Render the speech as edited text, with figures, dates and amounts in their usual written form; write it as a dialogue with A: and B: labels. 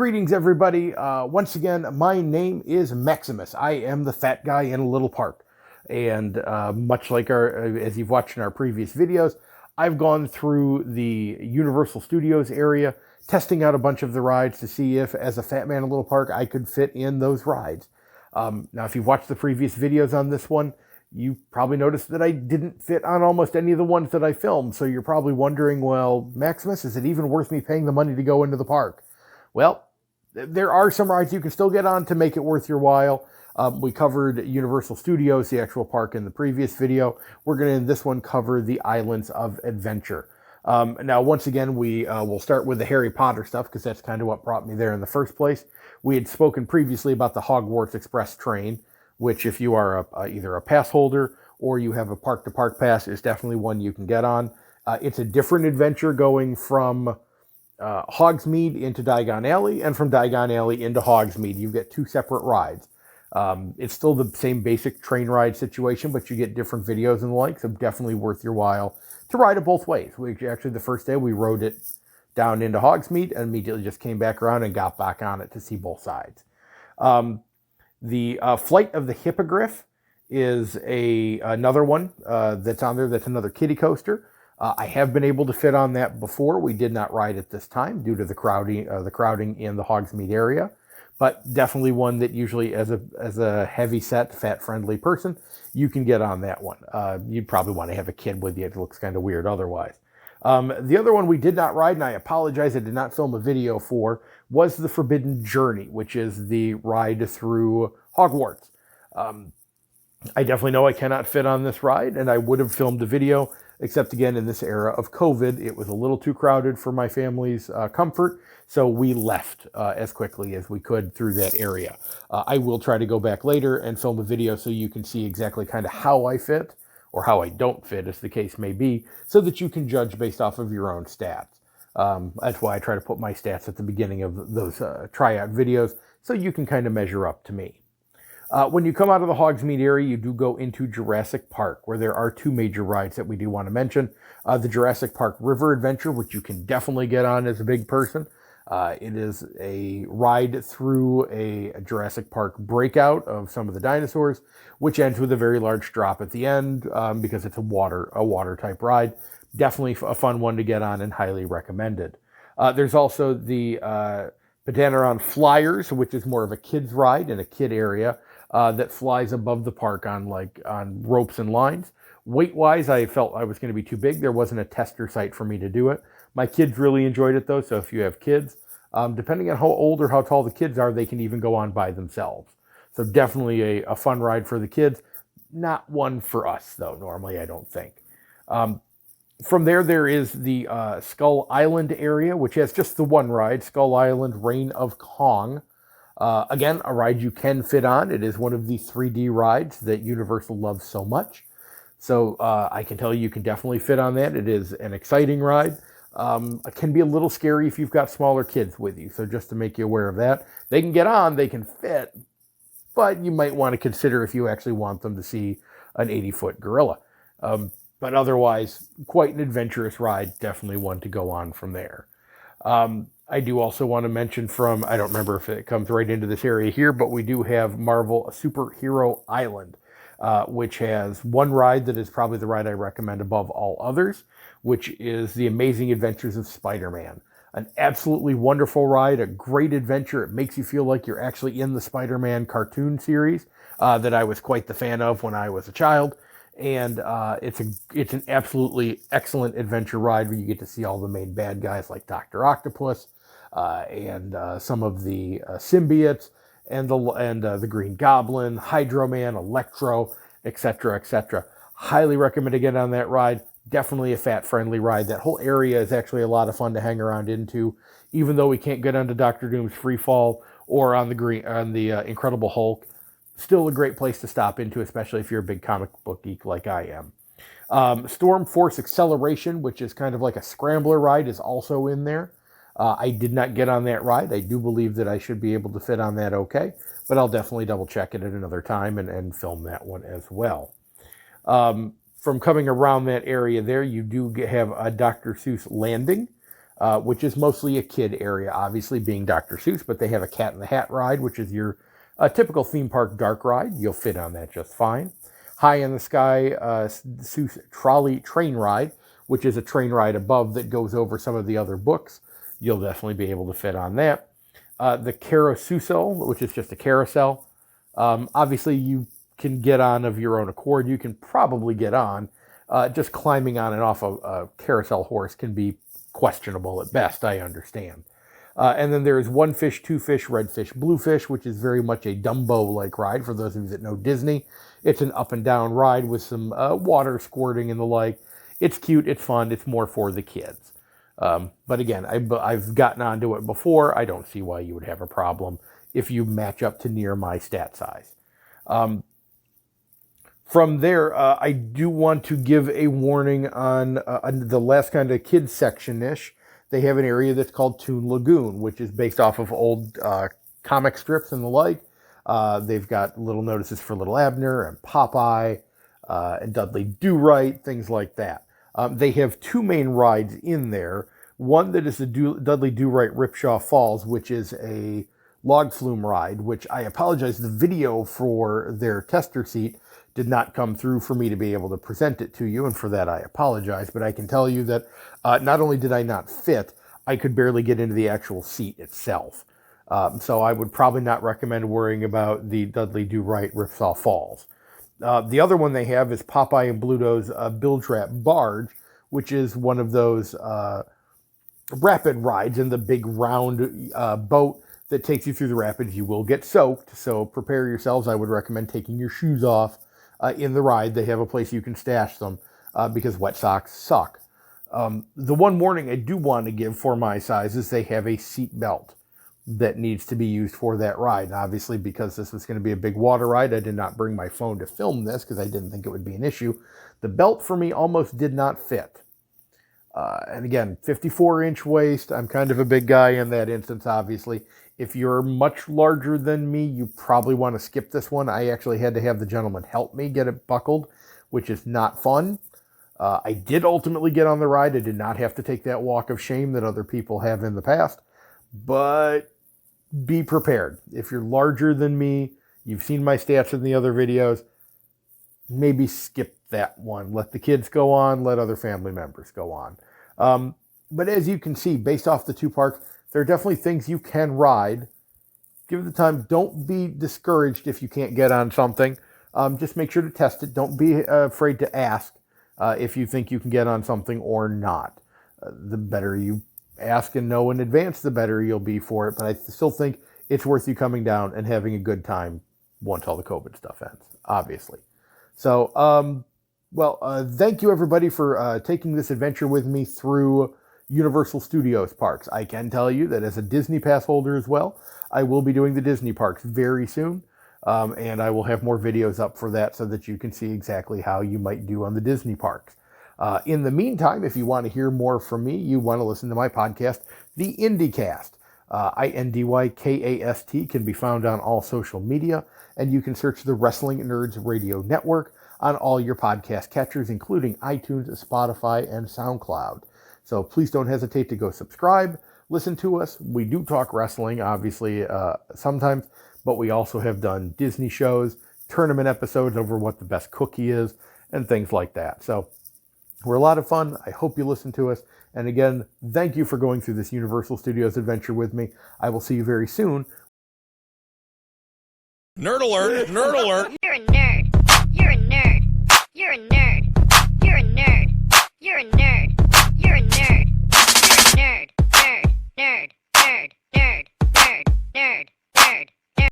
A: Greetings, everybody. Once again, my name is Maximus. I am the fat guy in a little park. And much like as you've watched in our previous videos, I've gone through the Universal Studios area, testing out a bunch of the rides to see if, as a fat man in a little park, I could fit in those rides. Now, if you've watched the previous videos on this one, you probably noticed that I didn't fit on almost any of the ones that I filmed. So you're probably wondering, well, Maximus, is it even worth me paying the money to go into the park? Well, there are some rides you can still get on to make it worth your while. We covered Universal Studios, the actual park, in the previous video. We're going to, in this one, cover the Islands of Adventure. Now, once again, we will start with the Harry Potter stuff, because that's kind of what brought me there in the first place. We had spoken previously about the Hogwarts Express train, which, if you are either a pass holder or you have a park-to-park pass, is definitely one you can get on. It's a different adventure going from Hogsmeade into Diagon Alley, and from Diagon Alley into Hogsmeade. You get two separate rides. It's still the same basic train ride situation, but you get different videos and the like, so definitely worth your while to ride it both ways. Actually, the first day we rode it down into Hogsmeade and immediately just came back around and got back on it to see both sides. The Flight of the Hippogriff is another one that's on there. That's another kiddie coaster. I have been able to fit on that before. We did not ride it this time due to the crowding in the Hogsmeade area, but definitely one that usually, as a heavy set, fat friendly person, you can get on that one. You'd probably want to have a kid with you. It looks kind of weird otherwise. The other one we did not ride, and I apologize, I did not film a video for, was the Forbidden Journey, which is the ride through Hogwarts. I definitely know I cannot fit on this ride, and I would have filmed a video, except again, in this era of COVID, it was a little too crowded for my family's comfort, so we left as quickly as we could through that area. I will try to go back later and film a video so you can see exactly kind of how I fit, or how I don't fit, as the case may be, so that you can judge based off of your own stats. That's why I try to put my stats at the beginning of those tryout videos, so you can kind of measure up to me. When you come out of the Hogsmeade area, you do go into Jurassic Park, where there are two major rides that we do want to mention. The Jurassic Park River Adventure, which you can definitely get on as a big person. It is a ride through a Jurassic Park breakout of some of the dinosaurs, which ends with a very large drop at the end, because it's a water type ride. Definitely a fun one to get on and highly recommended. There's also the Padanaron Flyers, which is more of a kid's ride in a kid area, that flies above the park on ropes and lines. Weight-wise, I felt I was going to be too big. There wasn't a tester site for me to do it. My kids really enjoyed it, though, so if you have kids, depending on how old or how tall the kids are, they can even go on by themselves. So definitely a fun ride for the kids. Not one for us, though, normally, I don't think. From there is the Skull Island area, which has just the one ride, Skull Island Reign of Kong. Again, a ride you can fit on. It is one of the 3D rides that Universal loves so much. So I can tell you can definitely fit on that. It is an exciting ride. It can be a little scary if you've got smaller kids with you. So just to make you aware of that, they can get on, they can fit, but you might want to consider if you actually want them to see an 80-foot gorilla. But otherwise, quite an adventurous ride. Definitely one to go on from there. I do also want to mention I don't remember if it comes right into this area here, but we do have Marvel Superhero Island, which has one ride that is probably the ride I recommend above all others, which is The Amazing Adventures of Spider-Man. An absolutely wonderful ride, a great adventure. It makes you feel like you're actually in the Spider-Man cartoon series that I was quite the fan of when I was a child. And it's an absolutely excellent adventure ride where you get to see all the main bad guys like Dr. Octopus and some of the symbiotes and the Green Goblin, Hydro Man, Electro, etc., etc. Highly recommend to get on that ride. Definitely a fat-friendly ride. That whole area is actually a lot of fun to hang around into, even though we can't get onto Doctor Doom's Freefall or on the Incredible Hulk. Still a great place to stop into, especially if you're a big comic book geek like I am. Storm Force Acceleration, which is kind of like a scrambler ride, is also in there. I did not get on that ride. I do believe that I should be able to fit on that okay, but I'll definitely double check it at another time and film that one as well. From coming around that area there, you do have a Dr. Seuss Landing, which is mostly a kid area, obviously being Dr. Seuss, but they have a Cat in the Hat ride, which is your typical theme park dark ride. You'll fit on that just fine. High in the Sky Seuss Trolley Train Ride, which is a train ride above that goes over some of the other books. You'll definitely be able to fit on that. The Carousel, which is just a carousel. Obviously, you can get on of your own accord. You can probably get on. Just climbing on and off a carousel horse can be questionable at best, I understand. And then there's One Fish, Two Fish, Red Fish, Blue Fish, which is very much a Dumbo-like ride for those of you that know Disney. It's an up and down ride with some water squirting and the like. It's cute, it's fun, it's more for the kids. But again, I've gotten onto it before. I don't see why you would have a problem if you match up to near my stat size. From there, I do want to give a warning on the last kind of kids section-ish. They have an area that's called Toon Lagoon, which is based off of old comic strips and the like. They've got little notices for Little Abner and Popeye and Dudley Do-Right, things like that. They have two main rides in there. One that is the Dudley Do-Right Ripshaw Falls, which is a log flume ride, which I apologize, the video for their tester seat did not come through for me to be able to present it to you, and for that I apologize, but I can tell you that not only did I not fit, I could barely get into the actual seat itself. So I would probably not recommend worrying about the Dudley Do-Right Ripsaw Falls. The other one they have is Popeye and Bluto's Bill Trap Barge, which is one of those rapid rides in the big round boat that takes you through the rapids. You will get soaked, so prepare yourselves. I would recommend taking your shoes off in the ride. They have a place you can stash them because wet socks suck. The one warning I do want to give for my size is they have a seat belt that needs to be used for that ride. And obviously, because this was going to be a big water ride, I did not bring my phone to film this because I didn't think it would be an issue. The belt for me almost did not fit. And again, 54-inch waist. I'm kind of a big guy in that instance, obviously. If you're much larger than me, you probably want to skip this one. I actually had to have the gentleman help me get it buckled, which is not fun. I did ultimately get on the ride. I did not have to take that walk of shame that other people have in the past. But be prepared. If you're larger than me, you've seen my stats in the other videos, maybe skip that one. Let the kids go on. Let other family members go on. But as you can see, based off the two parks, there are definitely things you can ride. Give it the time. Don't be discouraged if you can't get on something. Just make sure to test it. Don't be afraid to ask if you think you can get on something or not. The better you ask and know in advance, the better you'll be for it. But I still think it's worth you coming down and having a good time once all the COVID stuff ends, obviously. So, thank you everybody for taking this adventure with me through Universal Studios parks. I can tell you that as a Disney Pass holder as well, I will be doing the Disney parks very soon. And I will have more videos up for that so that you can see exactly how you might do on the Disney parks. In the meantime, if you want to hear more from me, you want to listen to my podcast, The IndyCast. INDYKAST can be found on all social media, and you can search the Wrestling Nerds Radio Network on all your podcast catchers, including iTunes, Spotify, and SoundCloud. So please don't hesitate to go subscribe, listen to us. We do talk wrestling, obviously, sometimes, but we also have done Disney shows, tournament episodes over what the best cookie is, and things like that. So we're a lot of fun. I hope you listen to us. And again, thank you for going through this Universal Studios adventure with me. I will see you very soon.
B: Nerd alert! Nerd alert!
C: You're a nerd. You're a nerd. You're a nerd. You're a nerd. You're a nerd.